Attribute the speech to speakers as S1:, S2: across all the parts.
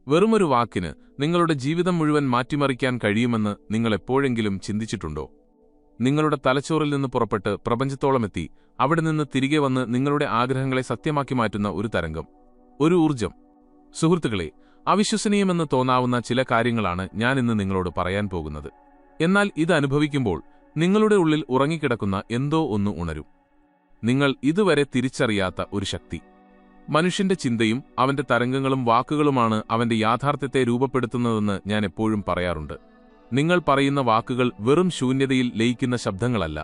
S1: വെറുമൊരു വാക്കിന് നിങ്ങളുടെ ജീവിതം മുഴുവൻ മാറ്റിമറിക്കാൻ കഴിയുമെന്ന് നിങ്ങൾ എപ്പോഴെങ്കിലും ചിന്തിച്ചിട്ടുണ്ടോ? നിങ്ങളുടെ തലച്ചോറിൽ നിന്ന് പുറപ്പെട്ട് പ്രപഞ്ചത്തോളമെത്തി അവിടെ നിന്ന് തിരികെ വന്ന് നിങ്ങളുടെ ആഗ്രഹങ്ങളെ സത്യമാക്കി മാറ്റുന്ന ഒരു തരംഗം, ഒരു ഊർജം. സുഹൃത്തുക്കളെ, അവിശ്വസനീയമെന്ന് തോന്നാവുന്ന ചില കാര്യങ്ങളാണ് ഞാനിന്ന് നിങ്ങളോട് പറയാൻ പോകുന്നത്. എന്നാൽ ഇത് അനുഭവിക്കുമ്പോൾ നിങ്ങളുടെ ഉള്ളിൽ ഉറങ്ങിക്കിടക്കുന്ന എന്തോ ഒന്ന് ഉണരും. നിങ്ങൾ ഇതുവരെ തിരിച്ചറിയാത്ത ഒരു ശക്തി. മനുഷ്യന്റെ ചിന്തയും അവന്റെ തരംഗങ്ങളും വാക്കുകളുമാണ് അവന്റെ യാഥാർത്ഥ്യത്തെ രൂപപ്പെടുത്തുന്നതെന്ന് ഞാൻ എപ്പോഴും പറയാറുണ്ട്. നിങ്ങൾ പറയുന്ന വാക്കുകൾ വെറും ശൂന്യതയിൽ ലയിക്കുന്ന ശബ്ദങ്ങളല്ല.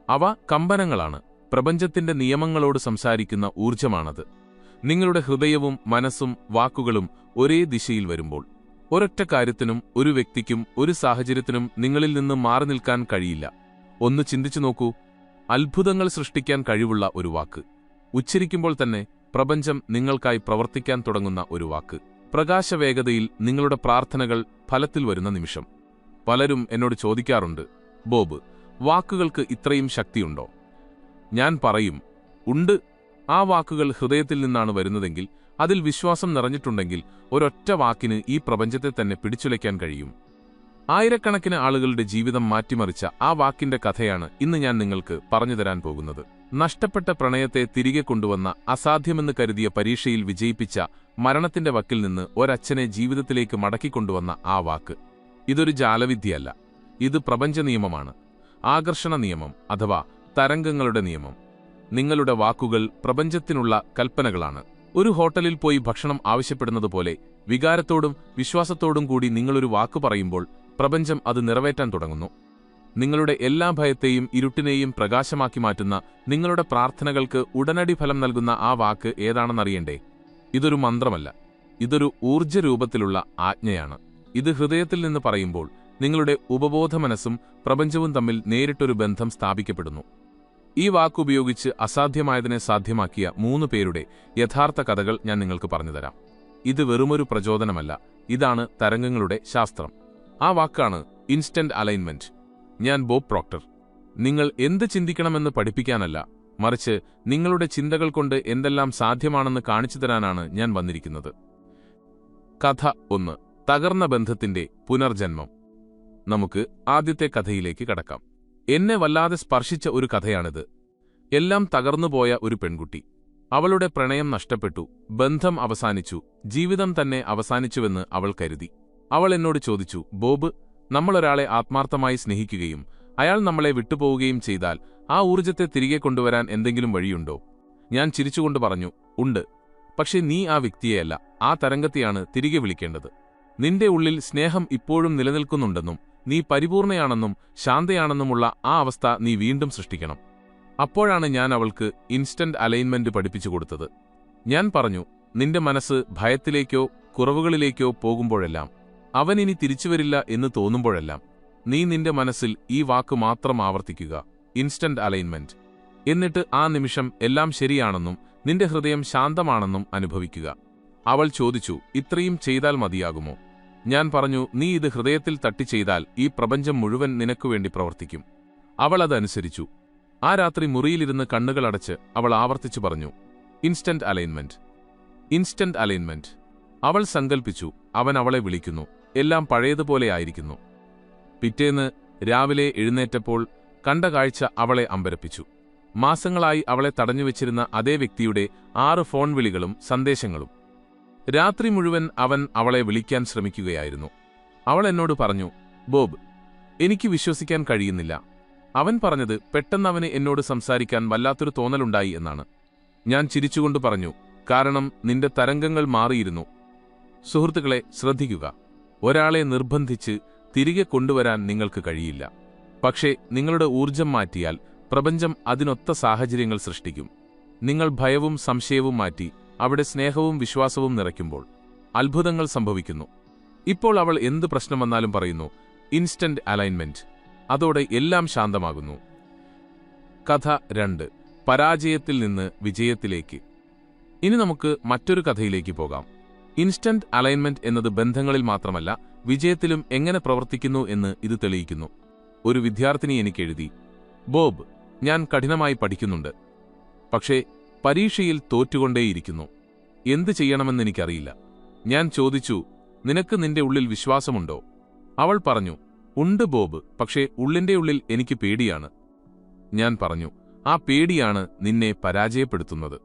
S1: അവ കമ്പനങ്ങളാണ്. പ്രപഞ്ചത്തിന്റെ നിയമങ്ങളോട് സംസാരിക്കുന്ന ഊർജ്ജമാണത്. നിങ്ങളുടെ ഹൃദയവും മനസ്സും വാക്കുകളും ഒരേ ദിശയിൽ വരുമ്പോൾ ഒരൊറ്റ കാര്യത്തിനും, ഒരു വ്യക്തിക്കും, ഒരു സാഹചര്യത്തിനും നിങ്ങളിൽ നിന്ന് മാറി നിൽക്കാൻ കഴിയില്ല. ഒന്ന് ചിന്തിച്ചു നോക്കൂ. അത്ഭുതങ്ങൾ സൃഷ്ടിക്കാൻ കഴിവുള്ള ഒരു വാക്ക്. ഉച്ചരിക്കുമ്പോൾ തന്നെ പ്രപഞ്ചം നിങ്ങൾക്കായി പ്രവർത്തിക്കാൻ തുടങ്ങുന്ന ഒരു വാക്ക്. പ്രകാശവേഗതയിൽ നിങ്ങളുടെ പ്രാർത്ഥനകൾ ഫലത്തിൽ വരുന്ന നിമിഷം. പലരും എന്നോട് ചോദിക്കാറുണ്ട്, ബോബ്, വാക്കുകൾക്ക് ഇത്രയും ശക്തിയുണ്ടോ? ഞാൻ പറയും, ഉണ്ട്. ആ വാക്കുകൾ ഹൃദയത്തിൽ നിന്നാണ് വരുന്നതെങ്കിൽ, അതിൽ വിശ്വാസം നിറഞ്ഞിട്ടുണ്ടെങ്കിൽ ഒരൊറ്റ വാക്കിന് ഈ പ്രപഞ്ചത്തെ തന്നെ പിടിച്ചുലയ്ക്കാൻ കഴിയും. ആയിരക്കണക്കിന് ആളുകളുടെ ജീവിതം മാറ്റിമറിച്ച ആ വാക്കിന്റെ കഥയാണ് ഇന്ന് ഞാൻ നിങ്ങൾക്ക് പറഞ്ഞുതരാൻ പോകുന്നത്. നഷ്ടപ്പെട്ട പ്രണയത്തെ തിരികെ കൊണ്ടുവന്ന, അസാധ്യമെന്ന് കരുതിയ പരീക്ഷയിൽ വിജയിപ്പിച്ച, മരണത്തിന്റെ വക്കിൽ നിന്ന് ഒരച്ഛനെ ജീവിതത്തിലേക്ക് മടക്കിക്കൊണ്ടുവന്ന ആ വാക്ക്. ഇതൊരു ജാലവിദ്യയല്ല. ഇത് പ്രപഞ്ച നിയമമാണ്. ആകർഷണ നിയമം അഥവാ തരംഗങ്ങളുടെ നിയമം. നിങ്ങളുടെ വാക്കുകൾ പ്രപഞ്ചത്തിനുള്ള കൽപ്പനകളാണ്. ഒരു ഹോട്ടലിൽ പോയി ഭക്ഷണം ആവശ്യപ്പെടുന്നതുപോലെ വികാരത്തോടും വിശ്വാസത്തോടും കൂടി നിങ്ങളൊരു വാക്ക് പറയുമ്പോൾ പ്രപഞ്ചം അത് നിറവേറ്റാൻ തുടങ്ങുന്നു. നിങ്ങളുടെ എല്ലാ ഭയത്തെയും ഇരുട്ടിനെയും പ്രകാശമാക്കി മാറ്റുന്ന നിങ്ങളുടെ പ്രാർത്ഥനകൾക്ക് ഉടനടി ഫലം നൽകുന്ന ആ വാക്ക് ഏതാണെന്നറിയണ്ടേ? ഇതൊരു മന്ത്രമല്ല. ഇതൊരു ഊർജ്ജരൂപത്തിലുള്ള ആജ്ഞയാണ്. ഇത് ഹൃദയത്തിൽ നിന്ന് പറയുമ്പോൾ നിങ്ങളുടെ ഉപബോധ മനസ്സും പ്രപഞ്ചവും തമ്മിൽ നേരിട്ടൊരു ബന്ധം സ്ഥാപിക്കപ്പെടുന്നു. ഈ വാക്കുപയോഗിച്ച് അസാധ്യമായതിനെ സാധ്യമാക്കിയ 3 പേരുടെ യഥാർത്ഥ കഥകൾ ഞാൻ നിങ്ങൾക്ക് പറഞ്ഞുതരാം. ഇത് വെറുമൊരു പ്രചോദനമല്ല. ഇതാണ് തരംഗങ്ങളുടെ ശാസ്ത്രം. ആ വാക്കാണ് ഇൻസ്റ്റന്റ് അലൈൻമെന്റ്. ഞാൻ ബോബ് പ്രോക്ടർ. നിങ്ങൾ എന്ത് ചിന്തിക്കണമെന്ന് പഠിപ്പിക്കാനല്ല, മറിച്ച് നിങ്ങളുടെ ചിന്തകൾ കൊണ്ട് എന്തെല്ലാം സാധ്യമാണെന്ന് കാണിച്ചു തരാനാണ് ഞാൻ വന്നിരിക്കുന്നത്. കഥ 1. തകർന്ന ബന്ധത്തിന്റെ പുനർജന്മം. നമുക്ക് ആദ്യത്തെ കഥയിലേക്ക് കടക്കാം. എന്നെ വല്ലാതെ സ്പർശിച്ച ഒരു കഥയാണിത്. എല്ലാം തകർന്നുപോയ ഒരു പെൺകുട്ടി. അവളുടെ പ്രണയം നഷ്ടപ്പെട്ടു, ബന്ധം അവസാനിച്ചു, ജീവിതം തന്നെ അവസാനിച്ചുവെന്ന് അവൾ കരുതി. അവൾ എന്നോട് ചോദിച്ചു, ബോബ്, നമ്മളൊരാളെ ആത്മാർത്ഥമായി സ്നേഹിക്കുകയും അയാൾ നമ്മളെ വിട്ടുപോവുകയും ചെയ്താൽ ആ ഊർജ്ജത്തെ തിരികെ കൊണ്ടുവരാൻ എന്തെങ്കിലും വഴിയുണ്ടോ? ഞാൻ ചിരിച്ചുകൊണ്ട് പറഞ്ഞു, ഉണ്ട്. പക്ഷെ നീ ആ വ്യക്തിയെയല്ല, ആ തരംഗത്തെയാണ് തിരികെ വിളിക്കേണ്ടത്. നിന്റെ ഉള്ളിൽ സ്നേഹം ഇപ്പോഴും നിലനിൽക്കുന്നുണ്ടെന്നും നീ പരിപൂർണയാണെന്നും ശാന്തയാണെന്നുമുള്ള ആ അവസ്ഥ നീ വീണ്ടും സൃഷ്ടിക്കണം. അപ്പോഴാണ് ഞാൻ അവൾക്ക് ഇൻസ്റ്റന്റ് അലൈൻമെന്റ് പഠിപ്പിച്ചു കൊടുത്തത്. ഞാൻ പറഞ്ഞു, നിന്റെ മനസ്സ് ഭയത്തിലേക്കോ കുറവുകളിലേക്കോ പോകുമ്പോഴെല്ലാം, അവനിനി തിരിച്ചുവരില്ല എന്ന് തോന്നുമ്പോഴെല്ലാം, നീ നിന്റെ മനസ്സിൽ ഈ വാക്ക് മാത്രം ആവർത്തിക്കുക, ഇൻസ്റ്റന്റ് അലൈൻമെന്റ്. എന്നിട്ട് ആ നിമിഷം എല്ലാം ശരിയാണെന്നും നിന്റെ ഹൃദയം ശാന്തമാണെന്നും അനുഭവിക്കുക. അവൾ ചോദിച്ചു, ഇത്രയും ചെയ്താൽ മതിയാകുമോ? ഞാൻ പറഞ്ഞു, നീ ഇത് ഹൃദയത്തിൽ തട്ടി ചെയ്താൽ ഈ പ്രപഞ്ചം മുഴുവൻ നിനക്കുവേണ്ടി പ്രവർത്തിക്കും. അവൾ അതനുസരിച്ചു. ആ രാത്രി മുറിയിലിരുന്ന് കണ്ണുകളടച്ച് അവൾ ആവർത്തിച്ചു പറഞ്ഞു, ഇൻസ്റ്റന്റ് അലൈൻമെന്റ്, ഇൻസ്റ്റന്റ് അലൈൻമെന്റ്. അവൾ സങ്കൽപ്പിച്ചു, അവൻ അവളെ വിളിക്കുന്നു, എല്ലാം പഴയതുപോലെയായിരിക്കുന്നു. പിറ്റേന്ന് രാവിലെ എഴുന്നേറ്റപ്പോൾ കണ്ട കാഴ്ച അവളെ അമ്പരപ്പിച്ചു. മാസങ്ങളായി അവളെ തടഞ്ഞുവെച്ചിരുന്ന അതേ വ്യക്തിയുടെ 6 ഫോൺ വിളികളും സന്ദേശങ്ങളും. രാത്രി മുഴുവൻ അവൻ അവളെ വിളിക്കാൻ ശ്രമിക്കുകയായിരുന്നു. അവൾ എന്നോട് പറഞ്ഞു, ബോബ്, എനിക്ക് വിശ്വസിക്കാൻ കഴിയുന്നില്ല. അവൻ പറഞ്ഞത് പെട്ടെന്നവന് എന്നോട് സംസാരിക്കാൻ വല്ലാത്തൊരു തോന്നലുണ്ടായി എന്നാണ്. ഞാൻ ചിരിച്ചുകൊണ്ട് പറഞ്ഞു, കാരണം നിന്റെ തരംഗങ്ങൾ മാറിയിരുന്നു. സുഹൃത്തുക്കളെ, ശ്രദ്ധിക്കുക. ഒരാളെ നിർബന്ധിച്ച് തിരികെ കൊണ്ടുവരാൻ നിങ്ങൾക്ക് കഴിയില്ല. പക്ഷേ നിങ്ങളുടെ ഊർജ്ജം മാറ്റിയാൽ പ്രപഞ്ചം അതിനൊത്ത സാഹചര്യങ്ങൾ സൃഷ്ടിക്കും. നിങ്ങൾ ഭയവും സംശയവും മാറ്റി അവിടെ സ്നേഹവും വിശ്വാസവും നിറയ്ക്കുമ്പോൾ അത്ഭുതങ്ങൾ സംഭവിക്കുന്നു. ഇപ്പോൾ അവൾ എന്ത് പ്രശ്നം വന്നാലും പറയുന്നു, ഇൻസ്റ്റന്റ് അലൈൻമെന്റ്. അതോടെ എല്ലാം ശാന്തമാകുന്നു. കഥ 2. പരാജയത്തിൽ നിന്ന് വിജയത്തിലേക്ക്. ഇനി നമുക്ക് മറ്റൊരു കഥയിലേക്ക് പോകാം. ഇൻസ്റ്റന്റ് അലൈൻമെന്റ് എന്നത് ബന്ധങ്ങളിൽ മാത്രമല്ല, വിജയത്തിലും എങ്ങനെ പ്രവർത്തിക്കുന്നു എന്ന് ഇത് തെളിയിക്കുന്നു. ഒരു വിദ്യാർത്ഥിനി എനിക്കെഴുതി, ബോബ്, ഞാൻ കഠിനമായി പഠിക്കുന്നുണ്ട്. പക്ഷേ പരീക്ഷയിൽ തോറ്റുകൊണ്ടേയിരിക്കുന്നു. എന്ത് ചെയ്യണമെന്നെനിക്കറിയില്ല. ഞാൻ ചോദിച്ചു, നിനക്ക് നിന്റെ ഉള്ളിൽ വിശ്വാസമുണ്ടോ? അവൾ പറഞ്ഞു, ഉണ്ട് ബോബ്, പക്ഷേ ഉള്ളിന്റെ ഉള്ളിൽ എനിക്ക് പേടിയാണ്. ഞാൻ പറഞ്ഞു, ആ പേടിയാണ് നിന്നെ പരാജയപ്പെടുത്തുന്നത്.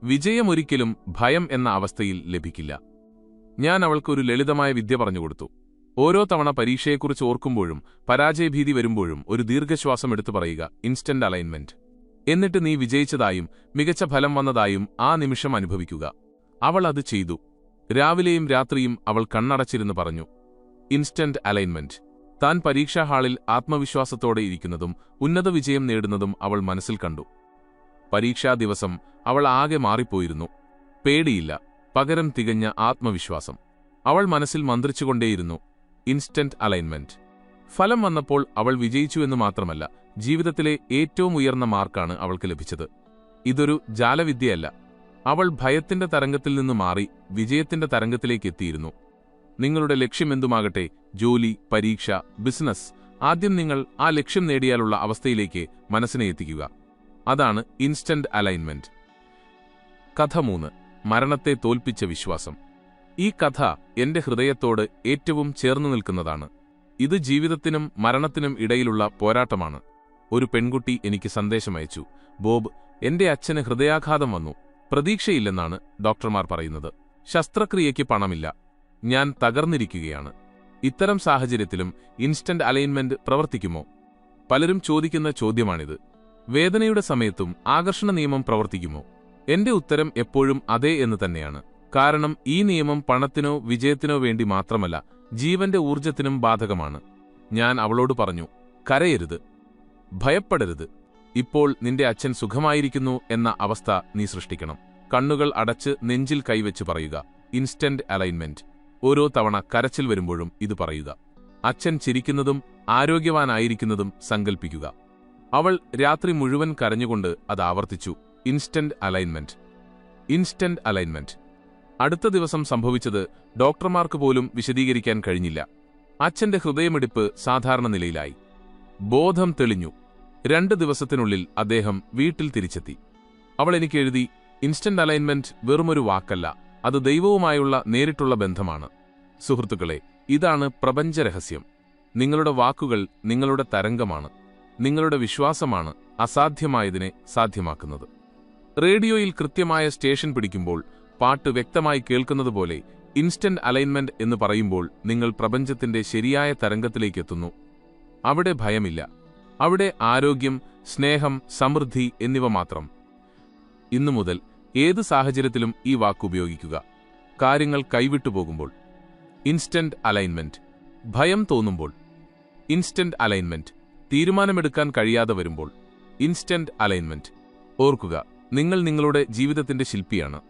S1: വിജയമൊരിക്കലും ഭയം എന്ന അവസ്ഥയിൽ ലഭിക്കില്ല. ഞാൻ അവൾക്കൊരു ലളിതമായ വിദ്യ പറഞ്ഞുകൊടുത്തു. ഓരോ തവണ പരീക്ഷയെക്കുറിച്ച് ഓർക്കുമ്പോഴും പരാജയഭീതി വരുമ്പോഴും ഒരു ദീർഘശ്വാസം എടുത്തു പറയുക, ഇൻസ്റ്റന്റ് അലൈൻമെന്റ്. എന്നിട്ട് നീ വിജയിച്ചതായും മികച്ച ഫലം വന്നതായും ആ നിമിഷം അനുഭവിക്കുക. അവൾ അത് ചെയ്തു. രാവിലെയും രാത്രിയും അവൾ കണ്ണടച്ചിരുന്ന് പറഞ്ഞു, ഇൻസ്റ്റന്റ് അലൈൻമെന്റ്. താൻ പരീക്ഷാ ഹാളിൽ ആത്മവിശ്വാസത്തോടെ ഇരിക്കുന്നതും ഉന്നത വിജയം നേടുന്നതും അവൾ മനസ്സിൽ കണ്ടു. പരീക്ഷാ ദിവസം അവൾ ആകെ മാറിപ്പോയിരുന്നു. പേടിയില്ല, പകരം തികഞ്ഞ ആത്മവിശ്വാസം. അവൾ മനസ്സിൽ മന്ത്രിച്ചുകൊണ്ടേയിരുന്നു, ഇൻസ്റ്റന്റ് അലൈൻമെന്റ്. ഫലം വന്നപ്പോൾ അവൾ വിജയിച്ചുവെന്ന് മാത്രമല്ല, ജീവിതത്തിലെ ഏറ്റവും ഉയർന്ന മാർക്കാണ് അവൾക്ക് ലഭിച്ചത്. ഇതൊരു ജാലവിദ്യയല്ല. അവൾ ഭയത്തിന്റെ തരംഗത്തിൽ നിന്ന് മാറി വിജയത്തിന്റെ തരംഗത്തിലേക്ക് എത്തിയിരുന്നു. നിങ്ങളുടെ ലക്ഷ്യമെന്തുമാകട്ടെ, ജോലി, പരീക്ഷ, ബിസിനസ്, ആദ്യം നിങ്ങൾ ആ ലക്ഷ്യം നേടിയാലുള്ള അവസ്ഥയിലേക്ക് മനസ്സിനെ എത്തിക്കുക. അതാണ് ഇൻസ്റ്റന്റ് അലൈൻമെന്റ്. കഥ 3. മരണത്തെ തോൽപ്പിച്ച വിശ്വാസം. ഈ കഥ എന്റെ ഹൃദയത്തോട് ഏറ്റവും ചേർന്നു നിൽക്കുന്നതാണ്. ഇത് ജീവിതത്തിനും മരണത്തിനും ഇടയിലുള്ള പോരാട്ടമാണ്. ഒരു പെൺകുട്ടി എനിക്ക് സന്ദേശമയച്ചു, ബോബ്, എന്റെ അച്ഛന് ഹൃദയാഘാതം വന്നു. പ്രതീക്ഷയില്ലെന്നാണ് ഡോക്ടർമാർ പറയുന്നത്. ശസ്ത്രക്രിയയ്ക്ക് പണമില്ല. ഞാൻ തകർന്നിരിക്കുകയാണ്. ഇത്തരം സാഹചര്യത്തിലും ഇൻസ്റ്റന്റ് അലൈൻമെന്റ് പ്രവർത്തിക്കുമോ? പലരും ചോദിക്കുന്ന ചോദ്യമാണിത്. വേദനയുടെ സമയത്തും ആകർഷണ നിയമം പ്രവർത്തിക്കുമോ? എന്റെ ഉത്തരം എപ്പോഴും അതെ എന്ന് തന്നെയാണ്. കാരണം ഈ നിയമം പണത്തിനോ വിജയത്തിനോ വേണ്ടി മാത്രമല്ല, ജീവന്റെ ഊർജ്ജത്തിനും ബാധകമാണ്. ഞാൻ അവളോട് പറഞ്ഞു, കരയരുത്, ഭയപ്പെടരുത്. ഇപ്പോൾ നിന്റെ അച്ഛൻ സുഖമായിരിക്കുന്നു എന്ന അവസ്ഥ നീ സൃഷ്ടിക്കണം. കണ്ണുകൾ അടച്ച് നെഞ്ചിൽ കൈവച്ച് പറയുക, ഇൻസ്റ്റന്റ് അലൈൻമെന്റ്. ഓരോ തവണ കരച്ചിൽ വരുമ്പോഴും ഇത് പറയുക. അച്ഛൻ ചിരിക്കുന്നതും ആരോഗ്യവാനായിരിക്കുന്നതും സങ്കൽപ്പിക്കുക. അവൾ രാത്രി മുഴുവൻ കരഞ്ഞുകൊണ്ട് അത് ആവർത്തിച്ചു, ഇൻസ്റ്റന്റ് അലൈൻമെന്റ്, ഇൻസ്റ്റന്റ് അലൈൻമെന്റ്. അടുത്ത ദിവസം സംഭവിച്ചത് ഡോക്ടർമാർക്ക് പോലും വിശദീകരിക്കാൻ കഴിഞ്ഞില്ല. അച്ഛന്റെ ഹൃദയമിടിപ്പ് സാധാരണ നിലയിലായി. ബോധം തെളിഞ്ഞു. 2 ദിവസത്തിനുള്ളിൽ അദ്ദേഹം വീട്ടിൽ തിരിച്ചെത്തി. അവൾ എനിക്ക് എഴുതി, ഇൻസ്റ്റന്റ് അലൈൻമെന്റ് വെറുമൊരു വാക്കല്ല, അത് ദൈവവുമായുള്ള നേരിട്ടുള്ള ബന്ധമാണ്. സുഹൃത്തുക്കളെ, ഇതാണ് പ്രപഞ്ചരഹസ്യം. നിങ്ങളുടെ വാക്കുകൾ നിങ്ങളുടെ തരംഗമാണ്. നിങ്ങളുടെ വിശ്വാസമാണ് അസാധ്യമായതിനെ സാധ്യമാക്കുന്നത്. റേഡിയോയിൽ കൃത്യമായ സ്റ്റേഷൻ പിടിക്കുമ്പോൾ പാട്ട് വ്യക്തമായി കേൾക്കുന്നതുപോലെ ഇൻസ്റ്റന്റ് അലൈൻമെന്റ് എന്ന് പറയുമ്പോൾ നിങ്ങൾ പ്രപഞ്ചത്തിന്റെ ശരിയായ തരംഗത്തിലേക്കെത്തുന്നു. അവിടെ ഭയമില്ല. അവിടെ ആരോഗ്യം, സ്നേഹം, സമൃദ്ധി എന്നിവ മാത്രം. ഇന്നു മുതൽ ഏത് സാഹചര്യത്തിലും ഈ വാക്കുപയോഗിക്കുക. കാര്യങ്ങൾ കൈവിട്ടുപോകുമ്പോൾ ഇൻസ്റ്റന്റ് അലൈൻമെന്റ്. ഭയം തോന്നുമ്പോൾ ഇൻസ്റ്റന്റ് അലൈൻമെന്റ്. തീരുമാനമെടുക്കാൻ കഴിയാതെ വരുമ്പോൾ ഇൻസ്റ്റന്റ് അലൈൻമെന്റ്. ഓർക്കുക, നിങ്ങൾ നിങ്ങളുടെ ജീവിതത്തിന്റെ ശില്പിയാണ്.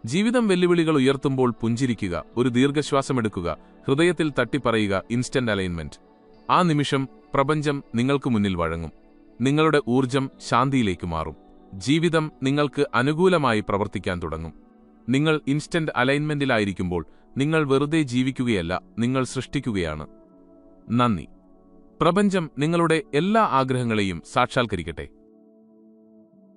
S1: ജീവിതം വെല്ലുവിളികൾ ഉയർത്തുമ്പോൾ പുഞ്ചിരിക്കുക, ഒരു ദീർഘശ്വാസമെടുക്കുക, ഹൃദയത്തിൽ തട്ടിപ്പറയുക, ഇൻസ്റ്റന്റ് അലൈൻമെന്റ്. ആ നിമിഷം പ്രപഞ്ചം നിങ്ങൾക്ക് മുന്നിൽ വഴങ്ങും. നിങ്ങളുടെ ഊർജം ശാന്തിയിലേക്ക് മാറും. ജീവിതം നിങ്ങൾക്ക് അനുകൂലമായി പ്രവർത്തിക്കാൻ തുടങ്ങും. നിങ്ങൾ ഇൻസ്റ്റന്റ് അലൈൻമെന്റിലായിരിക്കുമ്പോൾ നിങ്ങൾ വെറുതെ ജീവിക്കുകയല്ല, നിങ്ങൾ സൃഷ്ടിക്കുകയാണ്. നന്ദി. പ്രപഞ്ചം നിങ്ങളുടെ എല്ലാ ആഗ്രഹങ്ങളെയും സാക്ഷാത്കരിക്കട്ടെ.